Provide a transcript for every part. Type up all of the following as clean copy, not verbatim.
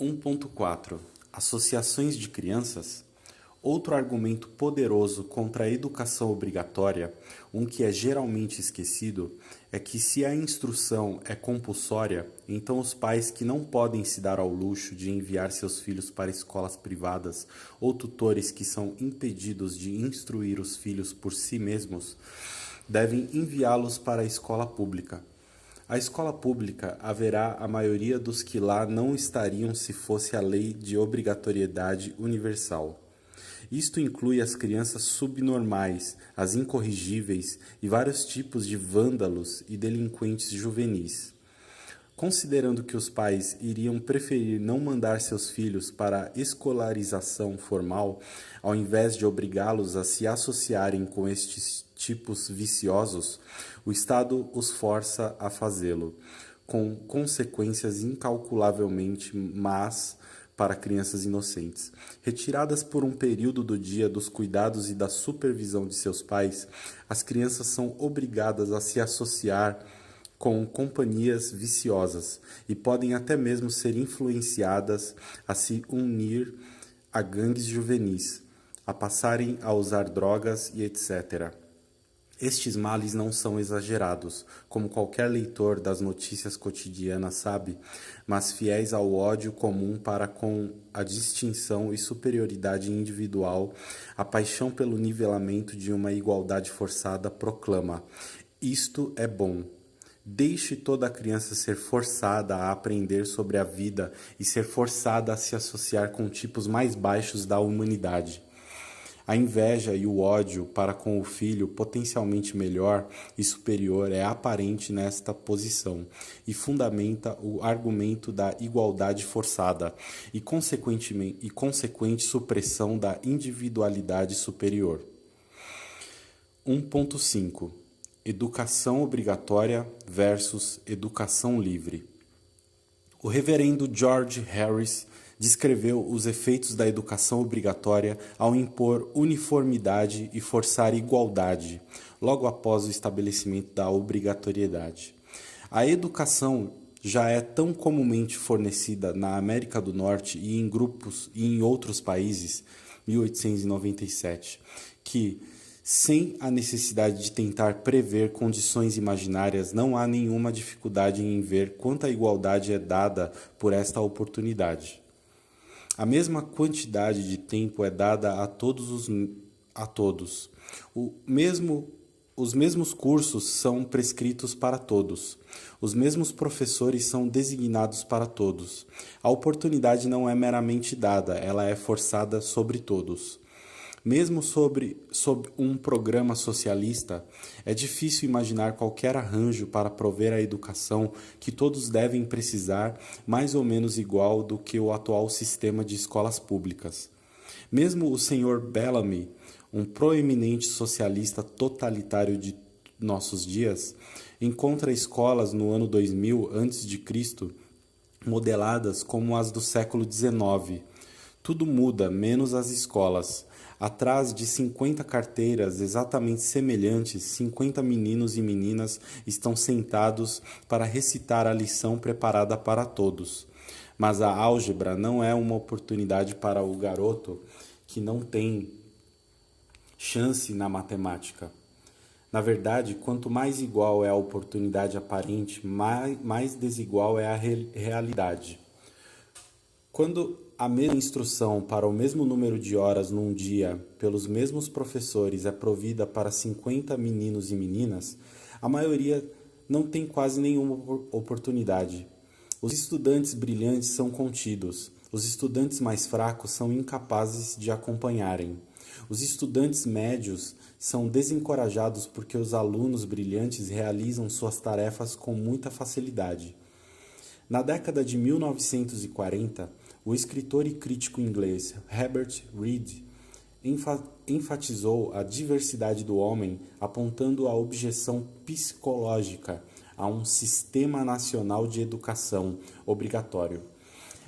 1.4 Associações de crianças. Outro argumento poderoso contra a educação obrigatória, um que é geralmente esquecido, é que se a instrução é compulsória, então os pais que não podem se dar ao luxo de enviar seus filhos para escolas privadas ou tutores que são impedidos de instruir os filhos por si mesmos, devem enviá-los para a escola pública. A escola pública haverá a maioria dos que lá não estariam se fosse a lei de obrigatoriedade universal. Isto inclui as crianças subnormais, as incorrigíveis e vários tipos de vândalos e delinquentes juvenis. Considerando que os pais iriam preferir não mandar seus filhos para a escolarização formal, ao invés de obrigá-los a se associarem com estes tipos viciosos, o Estado os força a fazê-lo, com consequências incalculavelmente más para crianças inocentes. Retiradas por um período do dia dos cuidados e da supervisão de seus pais, as crianças são obrigadas a se associar com companhias viciosas e podem até mesmo ser influenciadas a se unir a gangues juvenis, a passarem a usar drogas e etc. Estes males não são exagerados, como qualquer leitor das notícias cotidianas sabe, mas fiéis ao ódio comum para com a distinção e superioridade individual, a paixão pelo nivelamento de uma igualdade forçada proclama: isto é bom. Deixe toda a criança ser forçada a aprender sobre a vida e ser forçada a se associar com tipos mais baixos da humanidade. A inveja e o ódio para com o filho potencialmente melhor e superior é aparente nesta posição e fundamenta o argumento da igualdade forçada e consequente supressão da individualidade superior. 1.5 Educação obrigatória versus educação livre. O reverendo George Harris descreveu os efeitos da educação obrigatória ao impor uniformidade e forçar igualdade, logo após o estabelecimento da obrigatoriedade. A educação já é tão comumente fornecida na América do Norte e em grupos e em outros países, 1897, que sem a necessidade de tentar prever condições imaginárias, não há nenhuma dificuldade em ver quanta igualdade é dada por esta oportunidade. A mesma quantidade de tempo é dada a todos. Os mesmos cursos são prescritos para todos. Os mesmos professores são designados para todos. A oportunidade não é meramente dada, ela é forçada sobre todos. Mesmo sob um programa socialista, é difícil imaginar qualquer arranjo para prover a educação que todos devem precisar, mais ou menos igual do que o atual sistema de escolas públicas. Mesmo o Sr. Bellamy, um proeminente socialista totalitário de nossos dias, encontra escolas no ano 2000 a.C. modeladas como as do século XIX. Tudo muda, menos as escolas. Atrás de 50 carteiras exatamente semelhantes, 50 meninos e meninas estão sentados para recitar a lição preparada para todos. Mas a álgebra não é uma oportunidade para o garoto que não tem chance na matemática. Na verdade, quanto mais igual é a oportunidade aparente, mais desigual é a realidade. Quando a mesma instrução para o mesmo número de horas num dia pelos mesmos professores é provida para 50 meninos e meninas, a maioria não tem quase nenhuma oportunidade. Os estudantes brilhantes são contidos, os estudantes mais fracos são incapazes de acompanharem. Os estudantes médios são desencorajados porque os alunos brilhantes realizam suas tarefas com muita facilidade. Na década de 1940, o escritor e crítico inglês Herbert Reed enfatizou a diversidade do homem, apontando a objeção psicológica a um sistema nacional de educação obrigatório.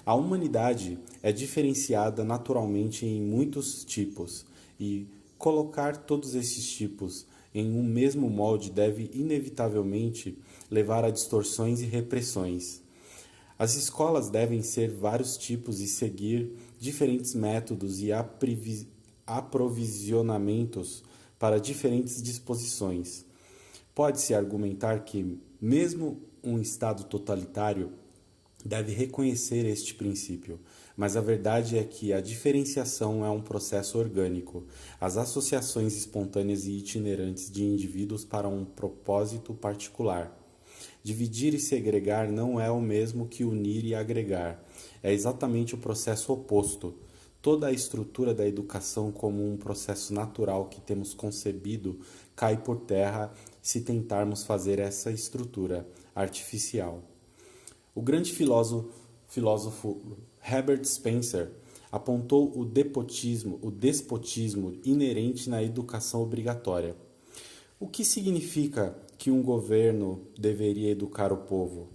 A humanidade é diferenciada naturalmente em muitos tipos, e colocar todos esses tipos em um mesmo molde deve inevitavelmente levar a distorções e repressões. As escolas devem ser vários tipos e seguir diferentes métodos e aprovisionamentos para diferentes disposições. Pode-se argumentar que, mesmo um Estado totalitário, deve reconhecer este princípio, mas a verdade é que a diferenciação é um processo orgânico, as associações espontâneas e itinerantes de indivíduos para um propósito particular. Dividir e segregar não é o mesmo que unir e agregar, é exatamente o processo oposto. Toda a estrutura da educação como um processo natural que temos concebido cai por terra se tentarmos fazer essa estrutura artificial. O grande filósofo Herbert Spencer apontou o despotismo inerente na educação obrigatória. O que significa que um governo deveria educar o povo?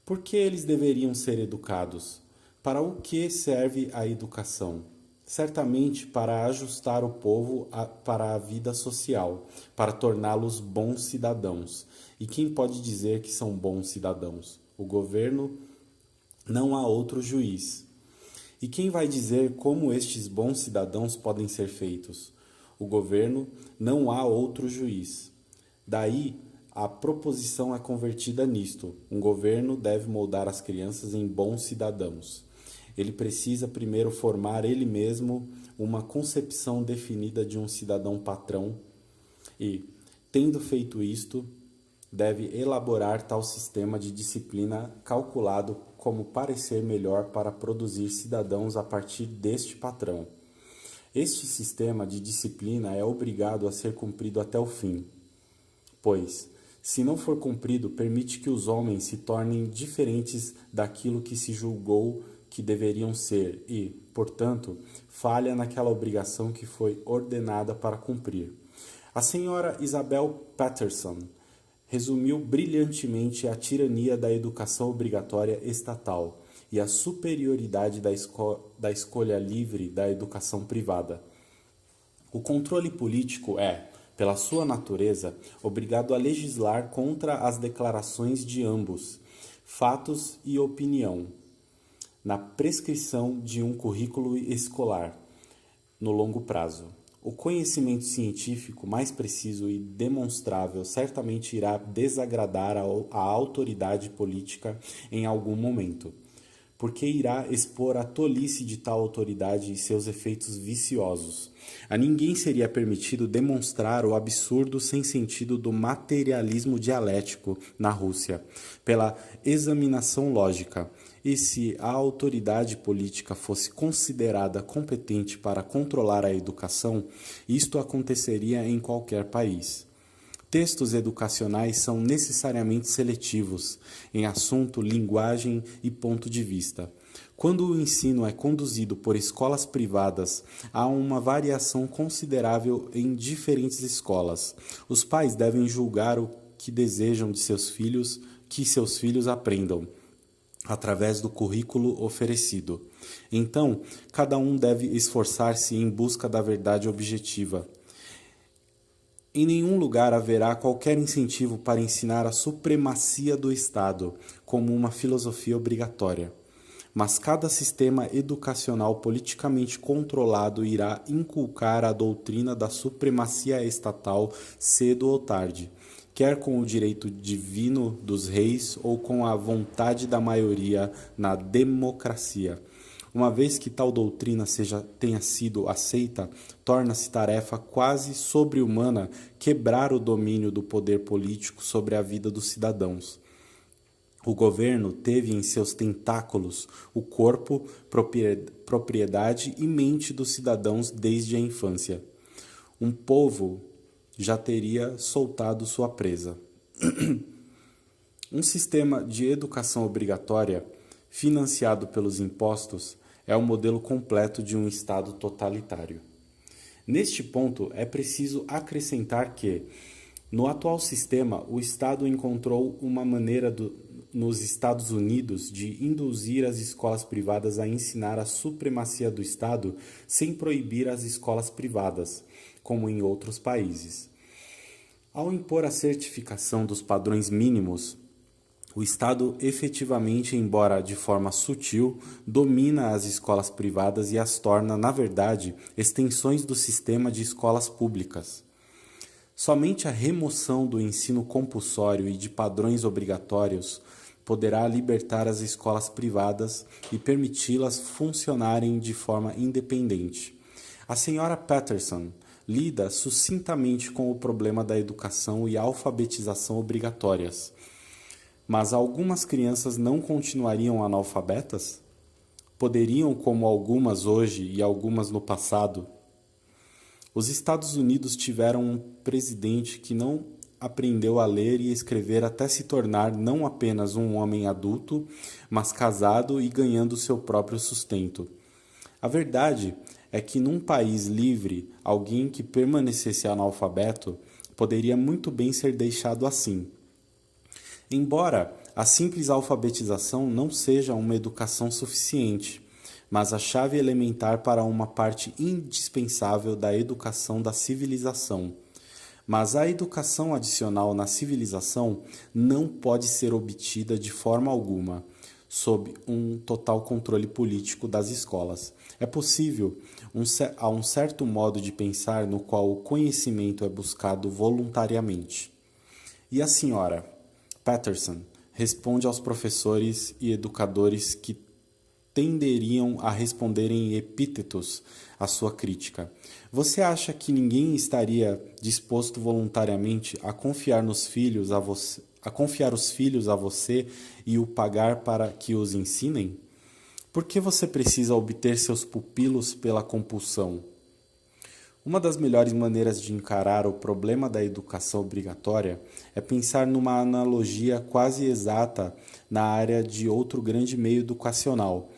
Por que eles deveriam ser educados? Para o que serve a educação? Certamente para ajustar o povo para a vida social, para torná-los bons cidadãos. E quem pode dizer que são bons cidadãos? O governo, não há outro juiz. E quem vai dizer como estes bons cidadãos podem ser feitos? O governo, não há outro juiz. Daí, a proposição é convertida nisto: um governo deve moldar as crianças em bons cidadãos. Ele precisa primeiro formar ele mesmo uma concepção definida de um cidadão patrão e, tendo feito isto, deve elaborar tal sistema de disciplina calculado como parecer melhor para produzir cidadãos a partir deste patrão. Este sistema de disciplina é obrigado a ser cumprido até o fim, pois, se não for cumprido, permite que os homens se tornem diferentes daquilo que se julgou que deveriam ser e, portanto, falha naquela obrigação que foi ordenada para cumprir. A senhora Isabel Patterson resumiu brilhantemente a tirania da educação obrigatória estatal e a superioridade da escolha livre da educação privada. O controle político é, pela sua natureza, obrigado a legislar contra as declarações de ambos, fatos e opinião, na prescrição de um currículo escolar, no longo prazo. O conhecimento científico mais preciso e demonstrável certamente irá desagradar a autoridade política em algum momento, porque irá expor a tolice de tal autoridade e seus efeitos viciosos. A ninguém seria permitido demonstrar o absurdo sem sentido do materialismo dialético na Rússia, pela examinação lógica. E se a autoridade política fosse considerada competente para controlar a educação, isto aconteceria em qualquer país. Textos educacionais são necessariamente seletivos em assunto, linguagem e ponto de vista. Quando o ensino é conduzido por escolas privadas, há uma variação considerável em diferentes escolas. Os pais devem julgar o que desejam de que seus filhos aprendam através do currículo oferecido. Então, cada um deve esforçar-se em busca da verdade objetiva. Em nenhum lugar haverá qualquer incentivo para ensinar a supremacia do Estado como uma filosofia obrigatória. Mas cada sistema educacional politicamente controlado irá inculcar a doutrina da supremacia estatal cedo ou tarde, quer com o direito divino dos reis ou com a vontade da maioria na democracia. Uma vez que tal doutrina tenha sido aceita, torna-se tarefa quase sobre-humana quebrar o domínio do poder político sobre a vida dos cidadãos. O governo teve em seus tentáculos o corpo, propriedade e mente dos cidadãos desde a infância. Um povo já teria soltado sua presa. Um sistema de educação obrigatória, financiado pelos impostos, é o modelo completo de um Estado totalitário. Neste ponto, é preciso acrescentar que, no atual sistema, o Estado encontrou uma maneira nos Estados Unidos de induzir as escolas privadas a ensinar a supremacia do Estado sem proibir as escolas privadas, como em outros países. Ao impor a certificação dos padrões mínimos, O Estado efetivamente, embora de forma sutil, domina as escolas privadas e as torna, na verdade, extensões do sistema de escolas públicas. Somente a remoção do ensino compulsório e de padrões obrigatórios poderá libertar as escolas privadas e permiti-las funcionarem de forma independente. A senhora Patterson lida sucintamente com o problema da educação e alfabetização obrigatórias. Mas algumas crianças não continuariam analfabetas? Poderiam, como algumas hoje e algumas no passado? Os Estados Unidos tiveram um presidente que não aprendeu a ler e escrever até se tornar não apenas um homem adulto, mas casado e ganhando seu próprio sustento. A verdade é que num país livre, alguém que permanecesse analfabeto poderia muito bem ser deixado assim. Embora a simples alfabetização não seja uma educação suficiente, mas a chave elementar para uma parte indispensável da educação da civilização. Mas a educação adicional na civilização não pode ser obtida de forma alguma sob um total controle político das escolas. É possível há um certo modo de pensar no qual o conhecimento é buscado voluntariamente. E a senhora Patterson responde aos professores e educadores que tenderiam a responder em epítetos à sua crítica. Você acha que ninguém estaria disposto voluntariamente a confiar os filhos a você e o pagar para que os ensinem? Por que você precisa obter seus pupilos pela compulsão? Uma das melhores maneiras de encarar o problema da educação obrigatória é pensar numa analogia quase exata na área de outro grande meio educacional,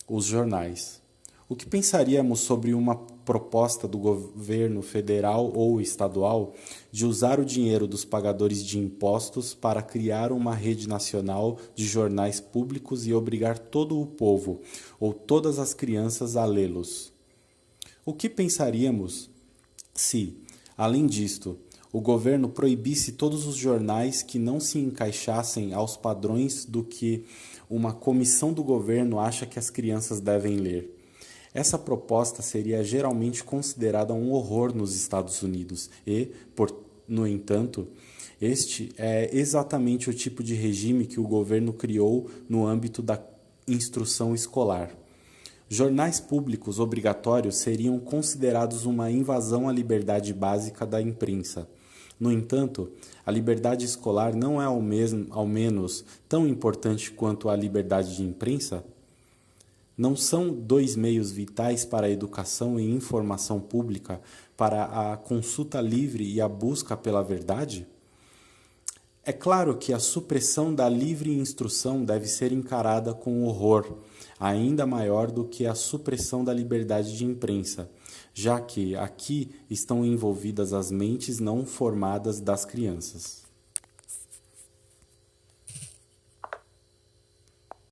os jornais. O que pensaríamos sobre uma proposta do governo federal ou estadual de usar o dinheiro dos pagadores de impostos para criar uma rede nacional de jornais públicos e obrigar todo o povo ou todas as crianças a lê-los? O que pensaríamos se, além disto, o governo proibisse todos os jornais que não se encaixassem aos padrões do que uma comissão do governo acha que as crianças devem ler? Essa proposta seria geralmente considerada um horror nos Estados Unidos e, no entanto, este é exatamente o tipo de regime que o governo criou no âmbito da instrução escolar. Jornais públicos obrigatórios seriam considerados uma invasão à liberdade básica da imprensa. No entanto, a liberdade escolar não é ao menos tão importante quanto a liberdade de imprensa? Não são dois meios vitais para a educação e informação pública, para a consulta livre e a busca pela verdade? É claro que a supressão da livre instrução deve ser encarada com horror, ainda maior do que a supressão da liberdade de imprensa, já que aqui estão envolvidas as mentes não formadas das crianças.